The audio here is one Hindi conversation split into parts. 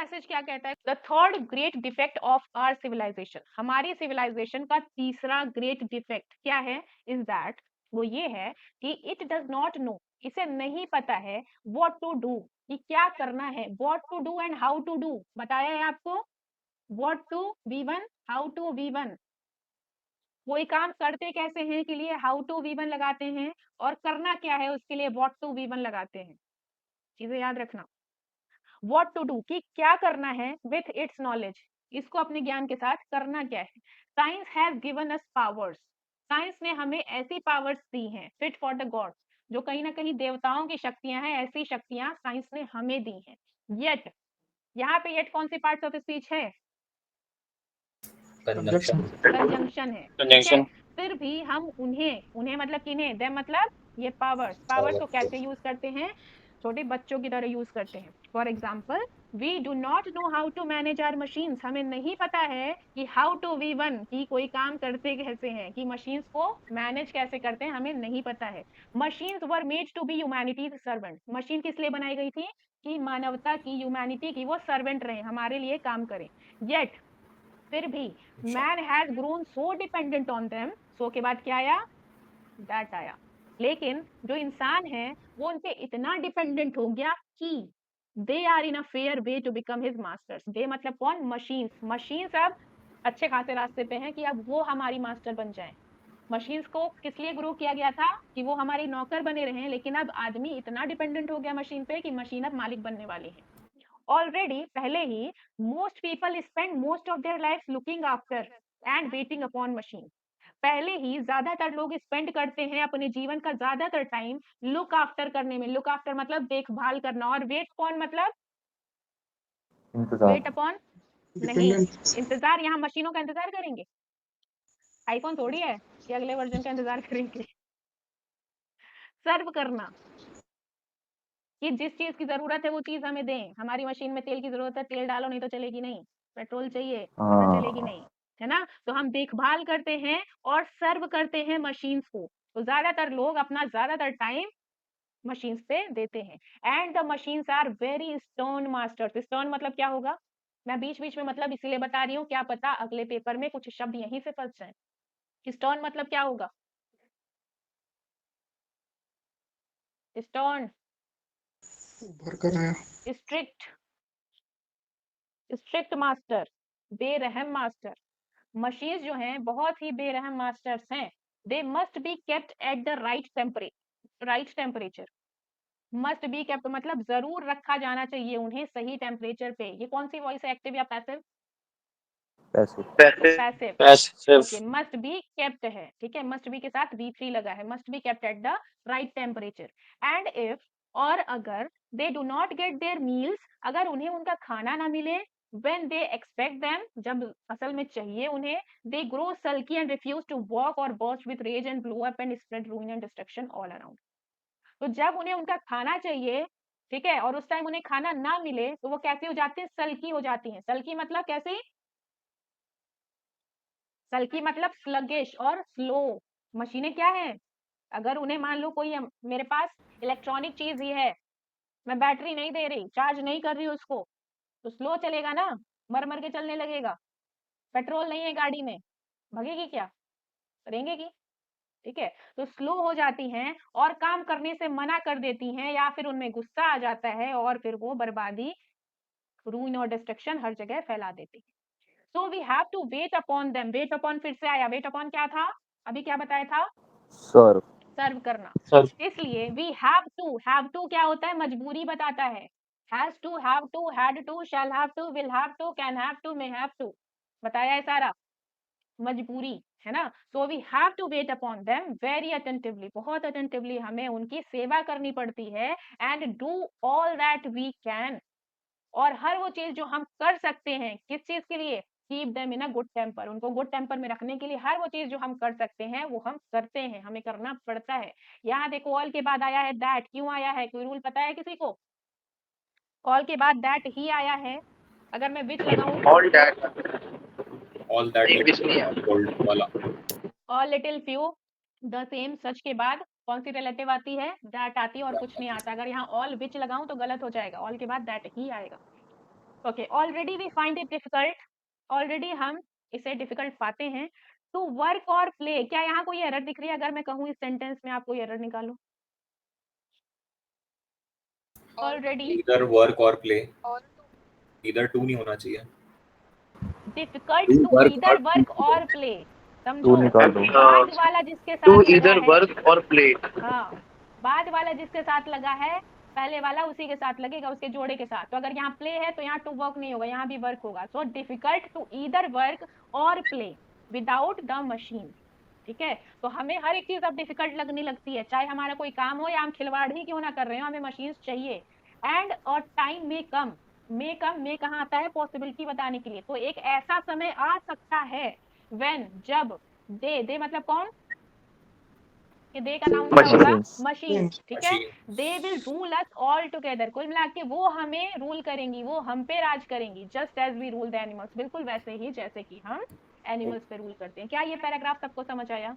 पैसेज क्या कहता है? The third great defect of our civilization, हमारी सिविलाइजेशन का तीसरा ग्रेट डिफेक्ट क्या है? इज दैट, वो ये है कि इट डज नॉट नो, इसे नहीं पता है व्हाट टू डू, कि क्या करना है, what to do and how to do. बताया है आपको, what to V1, how to V1। कोई काम करते कैसे हैं के लिए हाउ टू V1 लगाते हैं, और करना क्या है उसके लिए व्हाट टू V1 लगाते हैं। चीजें याद रखना। व्हाट टू डू, कि क्या करना है विथ इट्स नॉलेज, इसको अपने ज्ञान के साथ करना क्या है। Science has given us powers, science ने हमें ऐसी पावर्स दी हैं फिट फॉर द गॉड, जो कहीं ना कहीं देवताओं की शक्तियां हैं, ऐसी शक्तियां साइंस ने हमें दी हैं। येट, यहाँ पे येट कौन सी पार्ट्स ऑफ स्पीच है? कंजंक्शन कंजंक्शन है, ठीक है। फिर भी हम उन्हें, उन्हें मतलब किन्हें, दे मतलब ये पावर्स, पावर्स को कैसे यूज करते हैं? छोटे बच्चों की तरह यूज करते हैं। For example, we do not know how to manage our machines, हमें नहीं पता है कि हाउ टू V1, कि कोई काम करते कैसे हैं, कि मशीन्स को मैनेज कैसे करते हैं, हमें नहीं पता है। Machines were made to be humanity's servant, machine किस लिए बनाई गई थी? कि मानवता की, ह्यूमैनिटी की वो सर्वेंट रहे, हमारे लिए काम करें। येट, फिर भी man has grown so dependent on them, so के बाद क्या आया? दैट आया। लेकिन जो इंसान है वो उनपे इतना डिपेंडेंट हो गया कि they are in a fair way to become his masters. They मतलब कौन? मशीन्स। मशीन्स अब अच्छे खासे रास्ते पे हैं कि अब वो हमारी मास्टर बन जाए। मशीन्स को किस लिए ग्रो किया गया था? कि वो हमारी नौकर बने रहे, लेकिन अब आदमी इतना डिपेंडेंट हो गया मशीन पे कि मशीन अब मालिक बनने वाली है। ऑलरेडी पहले ही most people spend most of their life looking after and waiting upon machine, पहले ही ज्यादातर लोग स्पेंड करते हैं अपने जीवन का ज्यादातर टाइम लुक आफ्टर करने में। लुक आफ्टर मतलब देखभाल करना, और वेट अपॉन मतलब वेट अपॉन नहीं, इंतजार। यहाँ मशीनों का इंतजार करेंगे? आईफोन थोड़ी है कि अगले वर्जन का इंतजार करेंगे। सर्व करना, कि जिस चीज की जरूरत है वो चीज हमें दें। हमारी मशीन में तेल की जरूरत है, तेल डालो नहीं तो चलेगी नहीं। पेट्रोल चाहिए वरना चलेगी नहीं, है ना। तो हम देखभाल करते हैं और सर्व करते हैं मशीन्स को। तो ज्यादातर लोग अपना ज्यादातर टाइम मशीन्स पे देते हैं। And the machines are very stern masters. Stern मतलब क्या होगा? मैं बीच बीच में मतलब इसीलिए बता रही हूँ, क्या पता अगले पेपर में कुछ शब्द यहीं से फंस जाए। स्टर्न मतलब क्या होगा? स्टर्न, स्ट्रिक्ट, स्ट्रिक्ट मास्टर, बेरहम मास्टर। मशीन्स जो हैं बहुत ही बेरहम मास्टर्स हैं। They must be kept at the right temperature. Must be kept मतलब जरूर रखा जाना चाहिए उन्हें सही टेम्परेचर पे। ये कौन सी वॉइस है, एक्टिव या passive? Passive. Okay, must be kept है, ठीक है। मस्ट बी के साथ V3 लगा है, must be kept at the right temperature. And if, और अगर, they do not get their meals, अगर उन्हें उनका खाना ना मिले, when they expect them, जब असल में चाहिए उन्हें, they grow sulky and refuse to walk or burst with rage and blow up and spread ruin and destruction all around। तो जब उन्हें उनका खाना चाहिए, ठीक है, और उस टाइम उन्हें खाना ना मिले, तो वो कैसे हो जाते हैं? सल्की हो जाती हैं। सल्की मतलब कैसे? सल्की मतलब स्लगिश और स्लो। मशीनें क्या है? अगर उन्हें मान लो कोई मेरे पास इलेक्ट्रॉनिक चीज ही है, मैं बैटरी नहीं दे रही, चार्ज नहीं कर रही उसको, तो स्लो चलेगा ना, मर मर के चलने लगेगा। पेट्रोल नहीं है गाड़ी में, भगेगी क्या? रेंगेगी, ठीक है। तो स्लो हो जाती हैं और काम करने से मना कर देती हैं, या फिर उनमें गुस्सा आ जाता है और फिर वो बर्बादी, रूइन और डिस्ट्रक्शन हर जगह फैला देती है। So we have to wait upon them. Wait upon फिर से आया, वेट अपॉन क्या था? अभी क्या बताया था? सर्व करना। इसलिए वी हैव टू क्या होता है? मजबूरी बताता है। Has to, have to, had to, shall have to, will have to, can have to, may have to, बताया है सारा, मजबूरी, है ना। So we have to wait upon them very attentively, बहुत अटेंटिवली हमें उनकी सेवा करनी पड़ती है। And do all that we can, और हर वो चीज जो हम कर सकते हैं, किस चीज के लिए? Keep them in a good temper, उनको गुड टेम्पर में रखने के लिए हर वो चीज जो हम कर सकते हैं वो हम करते हैं, हमें करना पड़ता है। यहाँ देखो ऑल के बाद आया है दैट, क्यों आया है? कोई रूल पता है किसी को? ऑल के बाद दैट ही आया है। अगर मैं विच लगाऊं, ऑल दैट वाला, all little few, the same, such के बाद कौन सी रिलेटिव आती है? दैट आती है, और कुछ नहीं आता। अगर यहाँ ऑल विच लगाऊं तो गलत हो जाएगा, ऑल के बाद दैट ही आएगा। Okay, already we find it difficult, already हम इसे डिफिकल्ट पाते हैं। टू वर्क और प्ले, क्या यहाँ कोई एरर दिख रही है? अगर मैं कहूँ इस सेंटेंस में आप कोई एरर निकालो। ऑलरेडी इधर वर्क और प्ले, इधर टू नहीं होना चाहिए। Difficult to to work either or work or play, to समझो। निकाल दो। बाद वाला जिसके टू साथ लगा इधर है, वर्क और प्ले। हाँ, बाद वाला जिसके साथ लगा है, पहले वाला उसी के साथ लगेगा, उसके जोड़े के साथ। तो अगर यहाँ प्ले है तो यहाँ टू वर्क नहीं होगा, यहाँ भी वर्क होगा। So difficult to either work or play without the machine. ठीक है, तो हमें हर एक चीज अब डिफिकल्ट लगने लगती है, चाहे हमारा कोई काम हो या हम खिलवाड़ ही क्यों ना कर रहे हो, हमें मशीन चाहिए। एंड और टाइम में कम, में कहाँ आता है? पॉसिबिलिटी बताने के लिए। तो एक ऐसा समय आ सकता है व्हेन, जब दे मतलब कौन, कि दे का नाउन क्या होगा? Machines. मशीन। ठीक है, machine. They will rule us all together, कुल मिला के वो हमें रूल करेंगी, वो हम पे राज करेंगी। Just as we rule the animals, बिल्कुल वैसे ही जैसे कि हम एनिमल्स पे रूल करते हैं। क्या ये पैराग्राफ सबको समझ आया?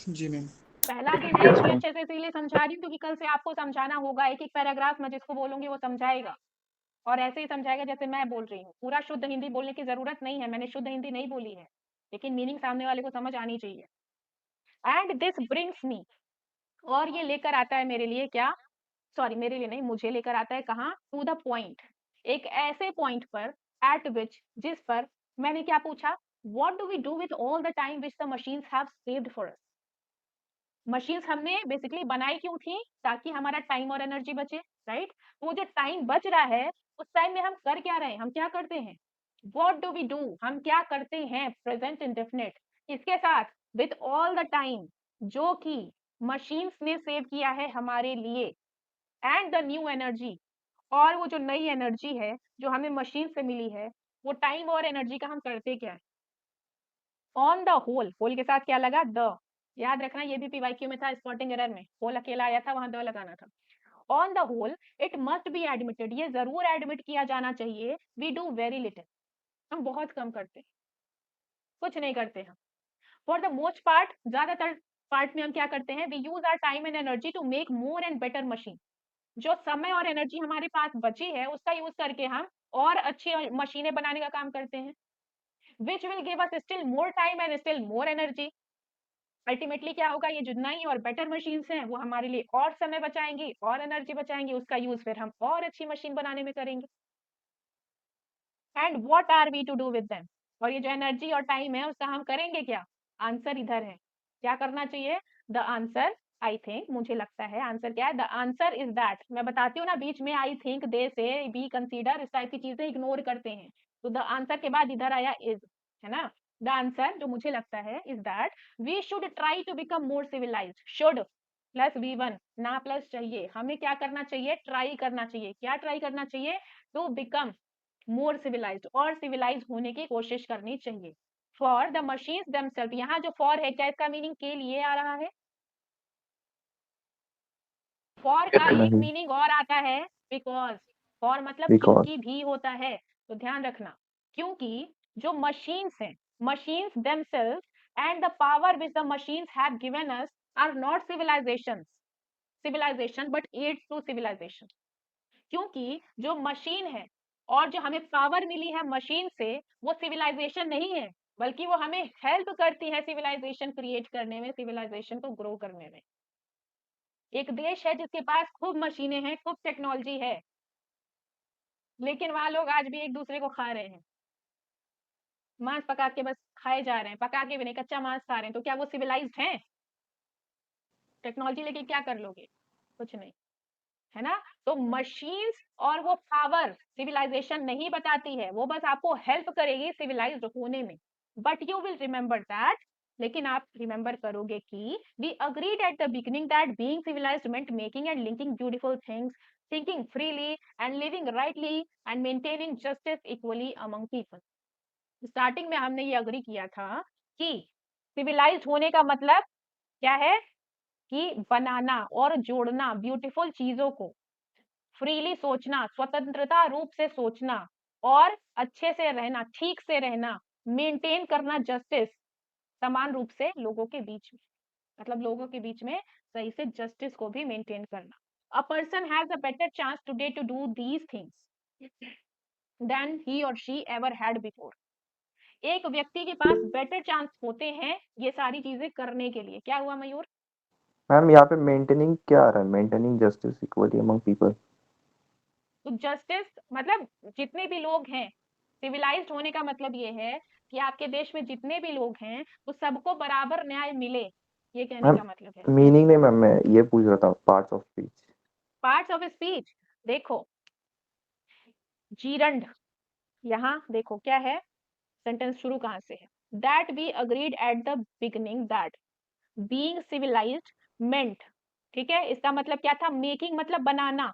जी मैम। पहला जो मैं इतनी अच्छे से इसीलिए समझा रही हूँ क्योंकि कल से आपको समझाना होगा। एक एक पैराग्राफ मैं जिसको बोलूंगी वो समझाएगा, और ऐसे ही समझाएगा जैसे मैं बोल रही हूँ। पूरा शुद्ध हिंदी बोलने की जरूरत नहीं है, मैंने शुद्ध हिंदी नहीं बोली है, लेकिन मीनिंग सामने वाले को समझ आनी चाहिए। एंड दिस ब्रिंग्स मी, और ये लेकर आता है मेरे लिए क्या, सॉरी मेरे लिए नहीं, मुझे लेकर आता है कहाँ? टू द पॉइंट, एक ऐसे पॉइंट पर, एट विच, जिस पर मैंने क्या पूछा, what do we do with all the time which the machines have saved for us. Machines हमने बेसिकली बनाई क्यों थी? ताकि हमारा टाइम और एनर्जी बचे, राइट? वो जो टाइम बच रहा है उस टाइम में हम कर क्या रहे हैं, हम क्या करते हैं? व्हाट डू वी डू, हम क्या करते हैं, प्रेजेंट इंडेफिनिट। इसके साथ विद ऑल द टाइम जो कि मशीन्स ने सेव किया है हमारे लिए, एंड द न्यू एनर्जी, और वो जो नई एनर्जी है जो हमें मशीन से मिली है, वो टाइम और एनर्जी का हम करते क्या है? ऑन द होल के साथ क्या लगा? द, याद रखना ये भी पीवाईक्यू में था, स्पॉटिंग एरर में होल अकेला आया था, वहां द लगाना था। On the whole it must be admitted, ये जरूर एडमिट किया जाना चाहिए, वी डू वेरी लिटिल, हम बहुत कम करते हैं, कुछ नहीं करते हम। फॉर द मोस्ट पार्ट, ज्यादातर पार्ट में हम क्या करते हैं? We use our time and energy to make more and better machine. जो समय और एनर्जी हमारे पास बची है उसका यूज करके हम और अच्छी मशीनें बनाने का काम करते हैं, which will give us still more time and still more energy. Ultimately क्या होगा? ये जो नई और बेटर मशीन्स हैं वो हमारे लिए और समय बचाएंगी और एनर्जी बचाएंगी, उसका यूज फिर हम और अच्छी मशीन बनाने में करेंगे। And what are we to do with them, और ये जो एनर्जी और टाइम है उसका हम करेंगे क्या? आंसर इधर है, क्या करना चाहिए? द आंसर, आई थिंक, मुझे लगता है आंसर क्या है? द आंसर इज दैट, मैं बताती हूँ ना बीच में आई थिंक, दे से, बी, कंसीडर, इस टाइप की चीजें इग्नोर करते हैं, तो द आंसर के बाद इधर आया इज, है ना? द आंसर जो मुझे लगता है is that we should try to become more civilised. Should plus V1, ना प्लस चाहिए, हमें क्या करना चाहिए? ट्राई करना चाहिए। क्या ट्राई करना चाहिए? टू बिकम मोर सिविलाइज्ड, और सिविलाइज होने की कोशिश करनी चाहिए। फॉर द मशीन्स देमसेल्फ, यहाँ जो फॉर है क्या इसका मीनिंग के लिए आ रहा है? फॉर का एक नहीं, मीनिंग और आता है बिकॉज, फॉर मतलब because. क्योंकि भी होता है, तो ध्यान रखना। क्योंकि जो मशीन्स हैं, machines themselves and the power which the machines have given us are not civilisation but aids to civilisation. क्योंकि जो मशीन है और जो हमें पावर मिली है मशीन से, वो सिविलाइजेशन नहीं है, बल्कि वो हमें हेल्प करती है सिविलाइजेशन क्रिएट करने में, सिविलाइजेशन को ग्रो करने में। एक देश है जिसके पास खूब मशीनें हैं, खूब टेक्नोलॉजी है, लेकिन वहां लोग आज भी एक दूसरे को खा रहे हैं, मांस पका के बस खाए जा रहे हैं, पका के भी नहीं, कच्चा मांस खा रहे हैं। तो क्या वो सिविलाइज्ड हैं? टेक्नोलॉजी लेके क्या कर लोगे? कुछ नहीं, है ना? तो मशीन्स और वो पावर सिविलाइजेशन नहीं बताती है, वो बस आपको हेल्प करेगी सिविलाइज्ड होने में। But you will remember that, लेकिन आप रिमेंबर करोगे कि we agreed at the beginning that being civilised meant making and linking beautiful things, thinking freely and living rightly and maintaining justice equally among people. Starting में हमने ये अग्री किया था कि सिविलाइज्ड होने का मतलब क्या है? कि बनाना और जोड़ना ब्यूटीफुल चीजों को, फ्रीली सोचना, स्वतंत्रता रूप से सोचना, और अच्छे से रहना, ठीक से रहना, मेंटेन करना जस्टिस, समान रूप से लोगों के बीच में, मतलब लोगों के बीच में सही से जस्टिस को भी मेंटेन करना। A person has a better chance today to do these things, than he or she ever had before. एक व्यक्ति के पास बेटर चांस होते हैं ये सारी चीजें करने के लिए। क्या हुआ मयूर? मैम यहाँ पे मेंटेनिंग क्या आ रहा है? Maintaining justice equality among people. तो जस्टिस मतलब जितने भी लोग हैं, सिविलाइज्ड होने का मतलब ये है कि आपके देश में जितने भी लोग हैं वो सबको बराबर न्याय मिले, ये कहने मैम का मतलब है। मीनिंग नहीं मैम, मैं ये पूछ रहा था parts of speech. Parts of speech देखो, जीरंड, यहाँ देखो क्या है, सेंटेंस शुरू कहाँ से है? That we agreed at the beginning that being civilised meant, ठीक है, इसका मतलब क्या था? मेकिंग मतलब बनाना,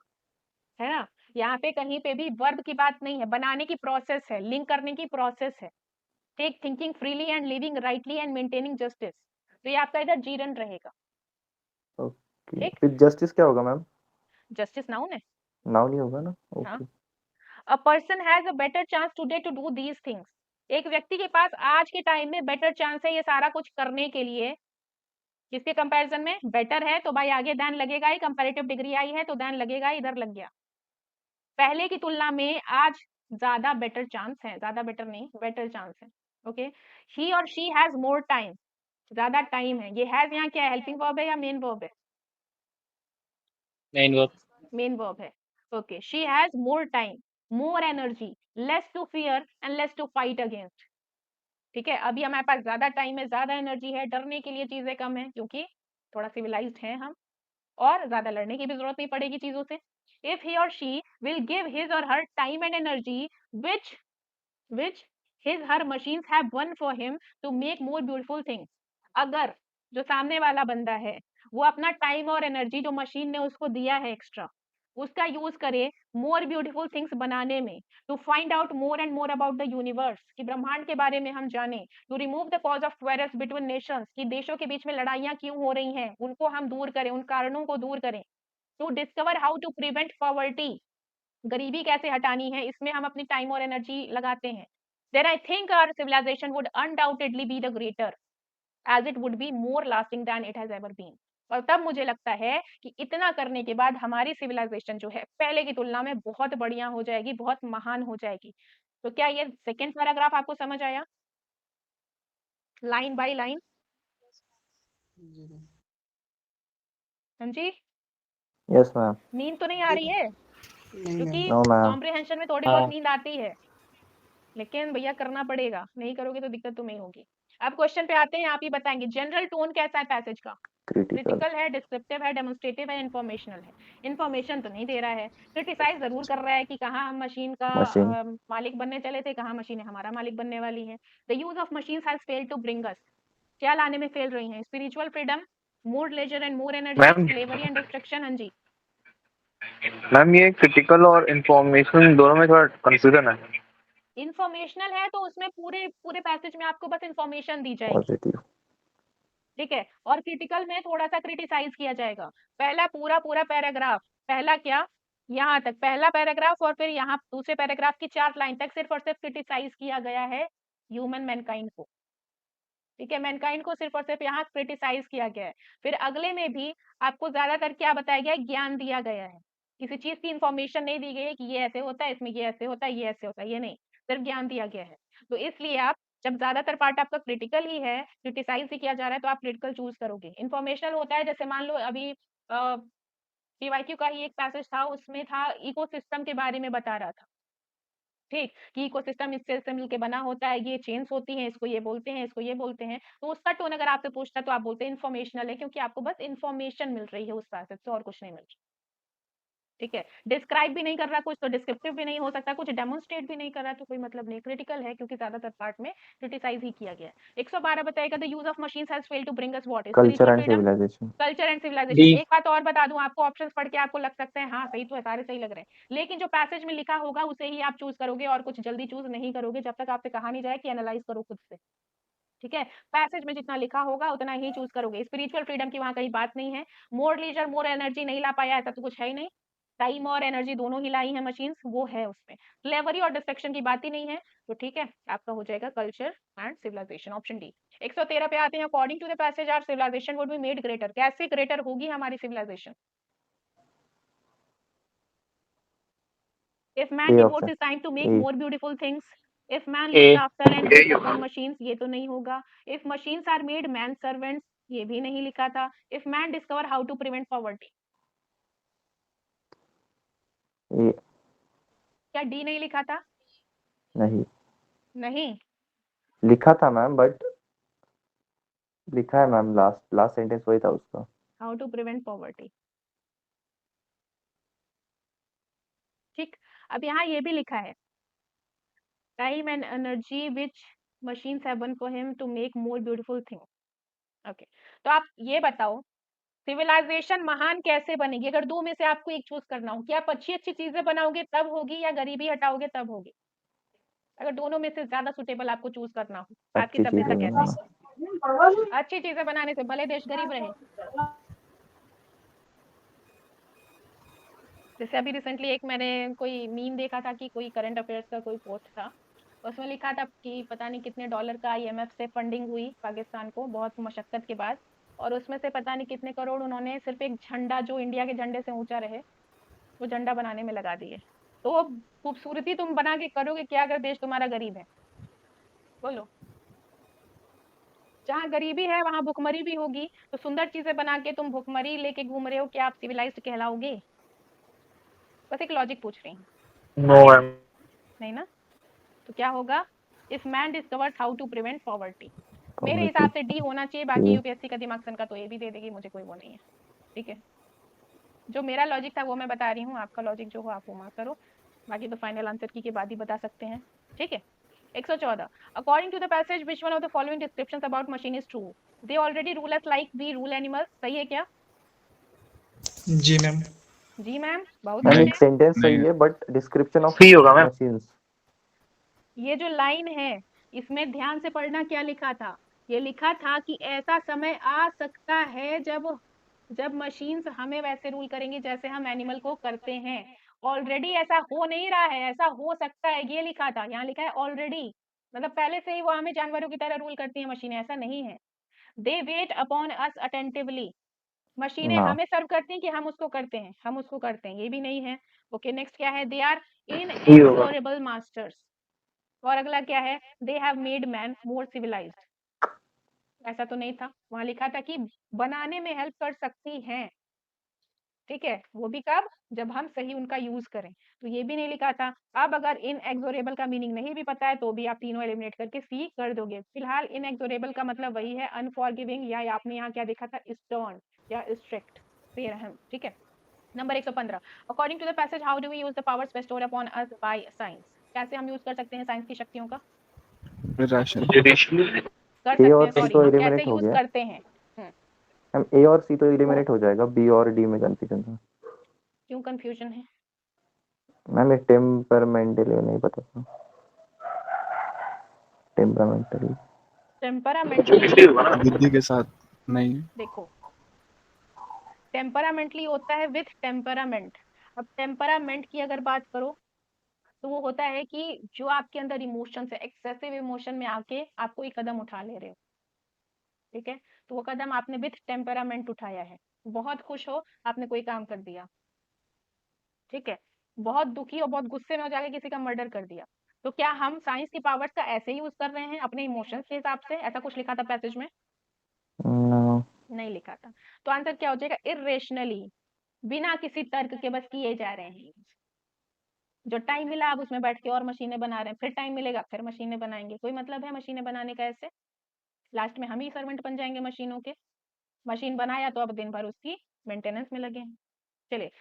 है ना? यहाँ पे कहीं पे भी वर्ब की बात नहीं है, बनाने की प्रोसेस है, लिंक करने की प्रोसेस है। Take thinking freely and living rightly and maintaining justice, तो ये आपका इधर जीरन रहेगा। ओके, ठीक, फिर जस्टिस क्या होगा मैम? जस्टिस नाउन है। नाउन ही होगा ना? हाँ, okay. A person has a better chance today to do these things, एक व्यक्ति के पास आज के टाइम में बेटर चांस है ये सारा कुछ करने के लिए। किसके कंपैरिजन में? बेटर है तो भाई आगे देन लगेगा ही, कंपैरेटिव डिग्री आई है तो देन लगेगा, इधर लग गया। पहले की तुलना में आज ज्यादा बेटर चांस है, ज्यादा बेटर नहीं, बेटर चांस है। ओके, ही और शी हैज मोर टाइम, ज्यादा टाइम है। ये हैज यहाँ क्या है, हेल्पिंग वर्ब है या मेन वर्ब है? Main verb. मेन वर्ब है। Okay, she has more time, more energy, less to fear and less to fight against. ठीक है, अभी हमारे पास ज्यादा टाइम है, ज्यादा एनर्जी है, डरने के लिए चीजें कम है क्योंकि थोड़ा सिविलाइज्ड है हम, और ज्यादा लड़ने की भी जरूरत नहीं पड़ेगी चीजों से। इफ ही और she will give his or her time and energy which his her machines have won for him to make more beautiful things, अगर जो सामने वाला बंदा है वो अपना टाइम और एनर्जी जो मशीन ने उसको दिया है एक्स्ट्रा, उसका यूज करे मोर ब्यूटीफुल थिंग्स बनाने में, to find out more and more about the universe, कि ब्रह्मांड के बारे में हम जाने, to remove the cause of quarrels between nations, कि देशों के बीच में लड़ाइयां क्यों हो रही हैं उनको हम दूर करें, उन कारणों को दूर करें, to discover how to prevent poverty, गरीबी कैसे हटानी है, इसमें हम अपनी टाइम और एनर्जी लगाते हैं, then I think our civilization would undoubtedly be the greater as it would be more lasting than it has ever been। और तब मुझे लगता है कि इतना करने के बाद हमारी सिविलाइजेशन जो है पहले की तुलना में बहुत बढ़िया हो जाएगी, बहुत महान हो जाएगी। तो क्या ये सेकेंड पैराग्राफ आपको समझ आया लाइन बाय लाइन? हाँ जी, यस मैम। नींद तो नहीं आ रही है? क्योंकि नो मैम। कॉम्प्रिहेंशन में थोड़ी हाँ। बहुत नींद आती है, लेकिन भैया करना पड़ेगा, नहीं करोगे तो दिक्कत तुम्हें होगी। अब क्वेश्चन पे आते हैं, आप ही बताएंगे जनरल टोन कैसा है पैसेज का? क्रिटिकल। क्रिटिकल है, डिस्क्रिप्टिव है, डेमोन्स्ट्रेटिव है, इंफॉर्मेशनल है। इंफॉर्मेशन तो नहीं दे रहा है, क्रिटिसाइज जरूर कर रहा है कि कहाँ हम मशीन का मशीन। मालिक बनने चले थे, कहाँ मशीनें हमारा मालिक बनने वाली हैं। The use of machines has failed to bring us, क्या लाने में फेल रही हैं? Spiritual freedom, more leisure and more energy, ma'am slavery and destruction. हाँ जी, मैम ये क्रिटिकल और इंफॉर्मेशन दोनों में थोड़ा कंफ्यूजन है। इंफॉर्मेशनल है तो उसमें पूरे पूरे पैसेज में आपको बस इंफॉर्मेशन दी जाएगी, पॉजिटिव। ठीक है। और क्रिटिकल में थोड़ा सा क्रिटिसाइज किया जाएगा। पहला पूरा पूरा पैराग्राफ, पहला क्या, यहाँ तक पहला पैराग्राफ, और फिर यहाँ दूसरे पैराग्राफ की 4 लाइन तक सिर्फ और सिर्फ क्रिटिसाइज किया गया है ह्यूमन मैनकाइंड को, ठीक है। मैनकाइंड को सिर्फ और सिर्फ यहाँ क्रिटिसाइज किया गया है। फिर अगले में भी आपको ज्यादातर क्या बताया गया है, ज्ञान दिया गया है, किसी चीज की इंफॉर्मेशन नहीं दी गई है कि ये ऐसे होता है, इसमें ये ऐसे होता है, ये ऐसे होता है, ये नहीं, सिर्फ ज्ञान दिया गया है। तो इसलिए आप जब ज्यादातर पार्ट आपका क्रिटिकल ही है, क्रिटिसाइज ही किया जा रहा है, तो आप क्रिटिकल चूज करोगे। इंफॉर्मेशनल होता है जैसे मान लो अभी पीवाईक्यू का ही एक पैसेज था, उसमें था इकोसिस्टम के बारे में बता रहा था, ठीक, कि इकोसिस्टम इस सेल से मिलके बना होता है, ये चेन्स होती हैं, इसको ये बोलते हैं, इसको ये बोलते हैं। तो उसका टोन अगर आपसे पूछता है तो आप बोलते हैं इन्फॉर्मेशनल है, क्योंकि आपको बस इन्फॉर्मेशन मिल रही है उस पैसेज से, और कुछ नहीं मिल रहा, ठीक है। डिस्क्राइब भी नहीं कर रहा कुछ, तो डिस्क्रिप्टिव भी नहीं हो सकता, कुछ डेमोन्स्ट्रेट भी नहीं कर रहा तो कोई मतलब नहीं। क्रिटिकल है क्योंकि ज्यादातर पार्ट में क्रिटिसाइज ही किया गया है। 112 बताएगा the use of machines has failed to bring us what? Culture spiritual and freedom, civilisation. Culture and D. Civilisation. एक बात और बता दूं आपको, ऑप्शंस पढ़ के आपको लग सकते हैं हाँ सही तो है, सारे सही लग रहे हैं, लेकिन जो पैसेज में लिखा होगा उसे ही आप चूज करोगे, और कुछ जल्दी चूज नहीं करोगे जब तक आपसे कहा नहीं जाए कि एनालाइज करो खुद से, ठीक है। पैसेज में जितना लिखा होगा उतना ही चूज करोगे। स्पिरिचुअल फ्रीडम की वहां कहीं बात नहीं है। मोर लीजर मोर एनर्जी नहीं ला पाया, ऐसा तो कुछ है ही नहीं, टाइम और एनर्जी दोनों ही लाई है मशीन्स, वो है उसमें। स्लेवरी और डिस्ट्रक्शन की बात ही नहीं है, तो ठीक है, आपका हो जाएगा culture and civilisation, option D. 113 पे आते हैं, according to the passage our civilisation would be made greater, कैसे ग्रेटर होगी हमारी civilisation? If man A devotes option. his time to make A. more beautiful things, if man A. looks after and A builds he his होगा। own machines, ये तो नहीं होगा. If machines are made man servants, ये भी नहीं लिखा था. If man discover how to prevent poverty, A. क्या D नहीं लिखा था? नहीं नहीं. लिखा था मैम, बट लिखा है मैम, लास्ट सेंटेंस वही था उसका. How to prevent poverty. ठीक. अब यहाँ ये भी लिखा है. Time and energy which machines have won for him to make more beautiful things. Okay. तो आप ये बताओ, सिविलाइजेशन महान कैसे बनेगी? अगर दो में से आपको एक चूज करना हो कि आप अच्छी अच्छी चीजें बनाओगे तब होगी या गरीबी हटाओगे तब होगी? अगर दोनों में से ज्यादा सुटेबल आपको चूज करना हो, आपकी अच्छी सभ्यता चीजें कैसे? बनाना. अच्छी चीजें बनाने से भले देश गरीब रहे. जैसे अभी रिसेंटली एक मैंने कोई मीम देखा था कि कोई करंट अफेयर्स का कोई पोस्ट था, उसमें लिखा था कि पता नहीं कितने डॉलर का IMF से फंडिंग हुई पाकिस्तान को बहुत मशक्कत के बाद, और उसमें से पता नहीं कितने करोड़ उन्होंने सिर्फ एक झंडा जो इंडिया के झंडे से ऊंचा रहे वो झंडा बनाने में लगा दिए. तो खूबसूरती तुम बना के करोगे क्या अगर देश तुम्हारा गरीब है? बोलो. जहाँ गरीबी है वहां भुखमरी भी होगी. तो सुंदर चीजें बना के तुम भुखमरी लेके घूम रहे हो, क्या आप सिविलाइज्ड कहलाओगे? बस एक लॉजिक पूछ रही हूँ. No ma'am. नहीं ना? तो क्या होगा? If man discovers how to prevent poverty. मेरे Poverty. हिसाब से डी होना चाहिए. बाकी A. यूपीएससी का दिमाग सन का तो ये भी दे देगी, मुझे कोई वो नहीं है. ठीक है. जो मेरा लॉजिक था वो मैं बता रही हूँ, आपका लॉजिक जो हो आप वो मार्क करो. बाकी तो फाइनल आंसर की के बाद ही बता सकते हैं. ठीक है. 114. According to the passage which one of the following descriptions about machine is true? They already rule us like we rule animals. सही है क्या? जी मैम। जी मैम. बहुत मैम अच्छे. एक सेंटेंस सही नहीं. है, बट डिस्क्रिप्शन ऑफ सी होगा मैम। मशीन्स. ये जो लाइन है इसमें ध्यान से पढ़ना. क्या लिखा था? ये लिखा था कि ऐसा समय आ सकता है जब मशीन्स हमें वैसे रूल करेंगी जैसे हम एनिमल को करते हैं. ऑलरेडी ऐसा हो नहीं रहा है, ऐसा हो सकता है, ये लिखा था. यहाँ लिखा है ऑलरेडी, मतलब पहले से ही वो हमें जानवरों की तरह रूल करती है मशीनें. ऐसा नहीं है. दे वेट अपॉन अस अटेंटिवली. मशीनें ना. हमें सर्व करती हैं कि हम उसको करते हैं, हम उसको करते हैं, ये भी नहीं है. ओके. नेक्स्ट क्या है? दे आर सी होगा। Inexorable masters. और अगला क्या है? They have made man more civilised. ऐसा तो नहीं था. वहां लिखा था कि बनाने में हेल्प कर सकती हैं. ठीक है. वो भी कब? जब हम सही उनका यूज करें. तो ये भी नहीं लिखा था. अब अगर इनएक्सोरेबल का मीनिंग नहीं भी पता है तो भी आप तीनों एलिमिनेट करके सी कर दोगे. फिलहाल इनएक्सोरेबल का मतलब वही है अनफॉरगिविंग, या आपने यहाँ क्या देखा था? स्टर्न या स्ट्रिक्ट, बेरहम. ठीक है. Number 115. According to the passage how do we use the powers bestowed upon us by science? कैसे हम यूज कर सकते हैं साइंस की शक्तियों का? राशन। कर ए सकते और हैं. सी सॉरी, तो कैसे एलिमिनेट हो यूज गया. करते हैं? मैम ए और सी तो एलिमिनेट हो जाएगा, बी और डी में कंफ्यूजन था. क्यों कंफ्यूजन है? मैम एक टेम्परमेंटली नहीं पता था. टेम्परामेंटली. टेम्परामेंटली बुद्धि के साथ नहीं। देखो, टेम्परामेंटली होता है विथ टेम्परामेंट. अब टेम्परामेंट की अगर बात करो तो वो होता है कि जो आपके अंदर इमोशन है, एक्सेसिव इमोशन में आके आप कोई कदम उठा ले रहे हो. ठीक है. तो वो कदम आपने विथ टेम्परामेंट उठाया है. बहुत खुश हो, आपने कोई काम कर दिया. ठीक है. बहुत दुखी और बहुत गुस्से में हो जाके किसी का मर्डर कर दिया. तो क्या हम साइंस की पावर्स का ऐसे यूज कर रहे हैं अपने इमोशंस के हिसाब से? ऐसा कुछ लिखा था पैसेज में? No. नहीं लिखा था. तो आंसर क्या हो जाएगा? इरेशनली, बिना किसी तर्क के बस किए जा रहे हैं. जो टाइम मिला आप उसमें बैठ के और मशीनें बना रहे हैं, फिर टाइम मिलेगा फिर मशीनें बनाएंगे. कोई मतलब है मशीनें बनाने का ऐसे? लास्ट में हम ही सर्वेंट बन जाएंगे मशीनों के. मशीन बनाया तो अब दिन भर उसकी मेंटेनेंस में लगे हैं. चलिए